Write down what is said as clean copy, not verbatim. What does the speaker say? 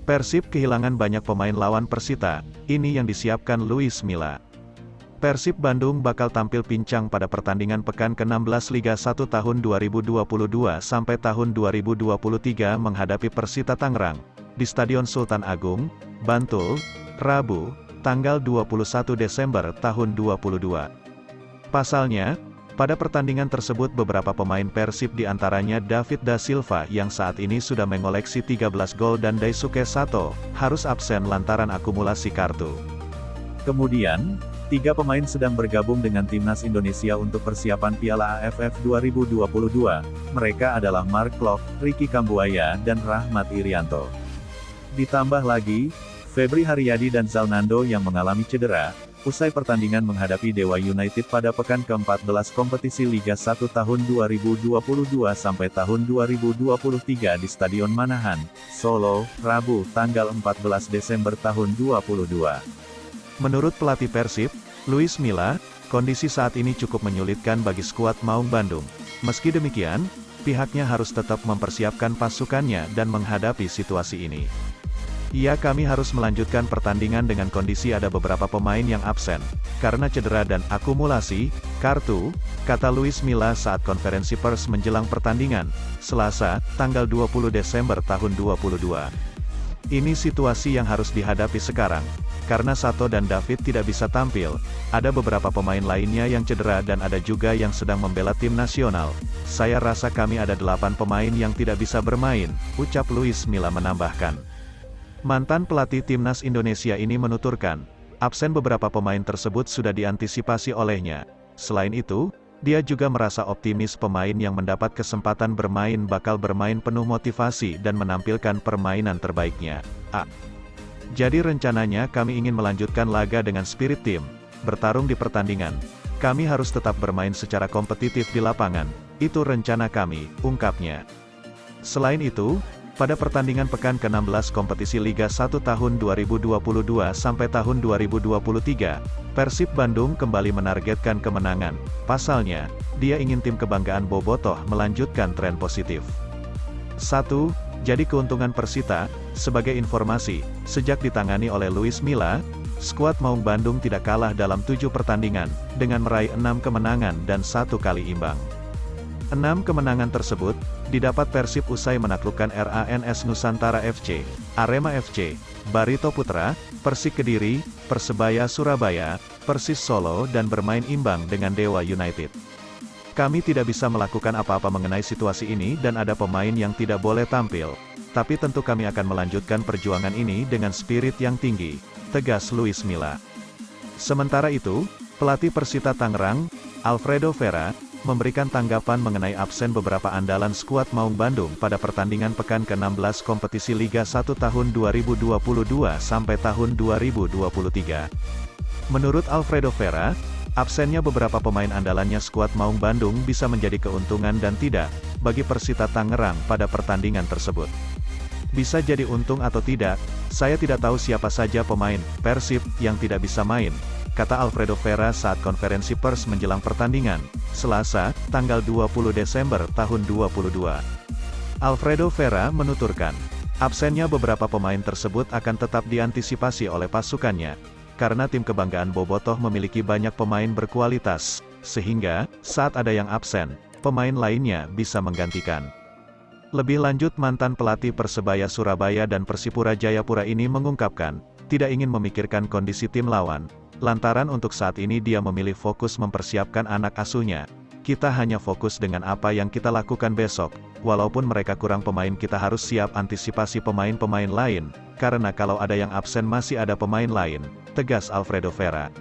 Persib kehilangan banyak pemain lawan Persita, ini yang disiapkan Luis Milla. Persib Bandung bakal tampil pincang pada pertandingan pekan ke-16 Liga 1 tahun 2022 sampai tahun 2023 menghadapi Persita Tangerang, di Stadion Sultan Agung, Bantul, Rabu, tanggal 21 Desember tahun 2022. Pasalnya, pada pertandingan tersebut beberapa pemain Persib diantaranya David Da Silva yang saat ini sudah mengoleksi 13 gol dan Daisuke Sato, harus absen lantaran akumulasi kartu. Kemudian, 3 pemain sedang bergabung dengan Timnas Indonesia untuk persiapan Piala AFF 2022, mereka adalah Mark Klok, Ricky Kambuaya dan Rahmat Irianto. Ditambah lagi, Febri Haryadi dan Zalnando yang mengalami cedera, usai pertandingan menghadapi Dewa United pada pekan ke-14 kompetisi Liga 1 tahun 2022 sampai tahun 2023 di Stadion Manahan, Solo, Rabu, tanggal 14 Desember tahun 2022. Menurut pelatih Persib, Luis Milla, kondisi saat ini cukup menyulitkan bagi skuad Maung Bandung. Meski demikian, pihaknya harus tetap mempersiapkan pasukannya dan menghadapi situasi ini. Kami harus melanjutkan pertandingan dengan kondisi ada beberapa pemain yang absen, karena cedera dan akumulasi kartu, kata Luis Milla saat konferensi pers menjelang pertandingan, Selasa, tanggal 20 Desember tahun 2022. Ini situasi yang harus dihadapi sekarang, karena Sato dan David tidak bisa tampil, ada beberapa pemain lainnya yang cedera dan ada juga yang sedang membela tim nasional. Saya rasa kami ada 8 pemain yang tidak bisa bermain, ucap Luis Milla menambahkan. Mantan pelatih Timnas Indonesia ini menuturkan, absen beberapa pemain tersebut sudah diantisipasi olehnya. Selain itu, dia juga merasa optimis pemain yang mendapat kesempatan bermain bakal bermain penuh motivasi dan menampilkan permainan terbaiknya. Jadi rencananya kami ingin melanjutkan laga dengan spirit tim, bertarung di pertandingan. Kami harus tetap bermain secara kompetitif di lapangan, itu rencana kami, ungkapnya. Selain itu, pada pertandingan pekan ke-16 kompetisi Liga 1 tahun 2022 sampai tahun 2023, Persib Bandung kembali menargetkan kemenangan. Pasalnya, dia ingin tim kebanggaan Bobotoh melanjutkan tren positif. 1. Jadi keuntungan Persita, sebagai informasi, sejak ditangani oleh Luis Milla, skuad Maung Bandung tidak kalah dalam 7 pertandingan, dengan meraih 6 kemenangan dan 1 kali imbang. 6 kemenangan tersebut, didapat Persib usai menaklukkan RANS Nusantara FC, Arema FC, Barito Putra, Persik Kediri, Persebaya Surabaya, Persis Solo dan bermain imbang dengan Dewa United. Kami tidak bisa melakukan apa-apa mengenai situasi ini dan ada pemain yang tidak boleh tampil, tapi tentu kami akan melanjutkan perjuangan ini dengan spirit yang tinggi, tegas Luis Milla. Sementara itu, pelatih Persita Tangerang, Alfredo Vera, memberikan tanggapan mengenai absen beberapa andalan skuad Maung Bandung pada pertandingan pekan ke-16 kompetisi Liga 1 tahun 2022 sampai tahun 2023. Menurut Alfredo Vera, absennya beberapa pemain andalannya skuad Maung Bandung bisa menjadi keuntungan dan tidak bagi Persita Tangerang pada pertandingan tersebut. Bisa jadi untung atau tidak, saya tidak tahu siapa saja pemain Persib yang tidak bisa main, kata Alfredo Vera saat konferensi pers menjelang pertandingan, Selasa, tanggal 20 Desember tahun 2022. Alfredo Vera menuturkan, absennya beberapa pemain tersebut akan tetap diantisipasi oleh pasukannya, karena tim kebanggaan Bobotoh memiliki banyak pemain berkualitas, sehingga, saat ada yang absen, pemain lainnya bisa menggantikan. Lebih lanjut mantan pelatih Persebaya Surabaya dan Persipura Jayapura ini mengungkapkan, tidak ingin memikirkan kondisi tim lawan, lantaran untuk saat ini dia memilih fokus mempersiapkan anak asuhnya. Kita hanya fokus dengan apa yang kita lakukan besok, walaupun mereka kurang pemain kita harus siap antisipasi pemain-pemain lain, karena kalau ada yang absen masih ada pemain lain, tegas Alfredo Vera.